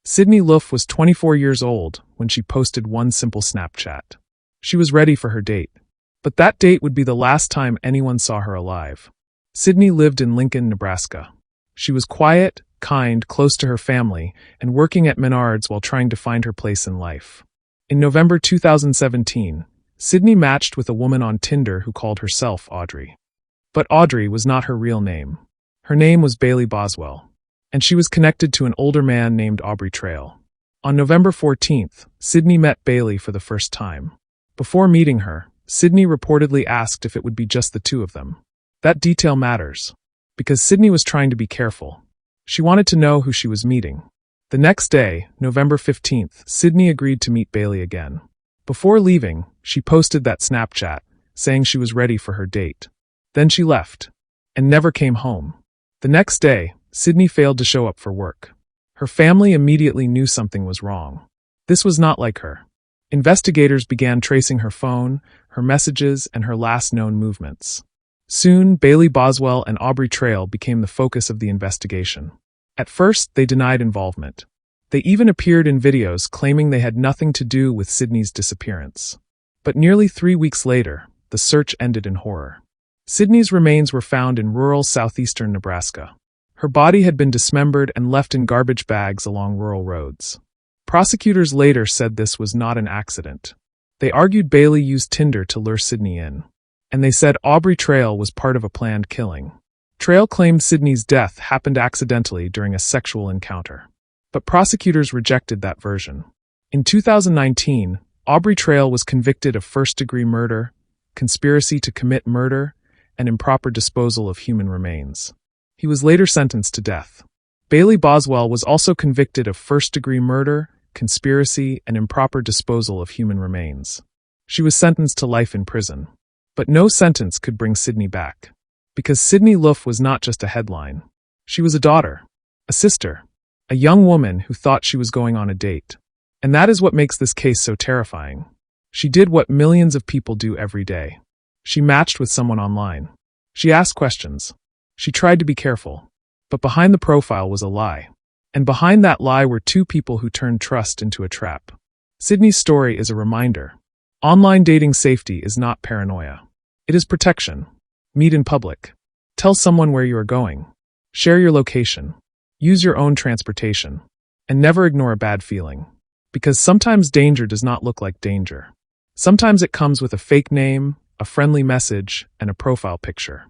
Sydney Luff was 24 years old when she posted one simple Snapchat. She was ready for her date. But that date would be the last time anyone saw her alive. Sydney lived in Lincoln, Nebraska. She was quiet, kind, close to her family, and working at Menards while trying to find her place in life. In November 2017, Sydney matched with a woman on Tinder who called herself Audrey. But Audrey was not her real name. Her name was Bailey Boswell, and she was connected to an older man named Aubrey Trail. On November 14th, Sydney met Bailey for the first time. Before meeting her, Sydney reportedly asked if it would be just the two of them. That detail matters, because Sydney was trying to be careful. She wanted to know who she was meeting. The next day, November 15th, Sydney agreed to meet Bailey again. Before leaving, she posted that Snapchat, saying she was ready for her date. Then she left, and never came home. The next day, Sydney failed to show up for work. Her family immediately knew something was wrong. This was not like her. Investigators began tracing her phone, her messages, and her last known movements. Soon, Bailey Boswell and Aubrey Trail became the focus of the investigation. At first, they denied involvement. They even appeared in videos claiming they had nothing to do with Sydney's disappearance. But nearly 3 weeks later, the search ended in horror. Sydney's remains were found in rural southeastern Nebraska. Her body had been dismembered and left in garbage bags along rural roads. Prosecutors later said this was not an accident. They argued Bailey used Tinder to lure Sydney in. And they said Aubrey Trail was part of a planned killing. Trail claimed Sydney's death happened accidentally during a sexual encounter. But prosecutors rejected that version. In 2019, Aubrey Trail was convicted of first-degree murder, conspiracy to commit murder, and improper disposal of human remains. He was later sentenced to death. Bailey Boswell was also convicted of first-degree murder, conspiracy, and improper disposal of human remains. She was sentenced to life in prison. But no sentence could bring Sydney back. Because Sydney Luff was not just a headline. She was a daughter, a sister, a young woman who thought she was going on a date. And that is what makes this case so terrifying. She did what millions of people do every day. She matched with someone online. She asked questions. She tried to be careful. But behind the profile was a lie. And behind that lie were two people who turned trust into a trap. Sydney's story is a reminder. Online dating safety is not paranoia. It is protection. Meet in public. Tell someone where you are going. Share your location. Use your own transportation. And never ignore a bad feeling. Because sometimes danger does not look like danger. Sometimes it comes with a fake name, a friendly message, and a profile picture.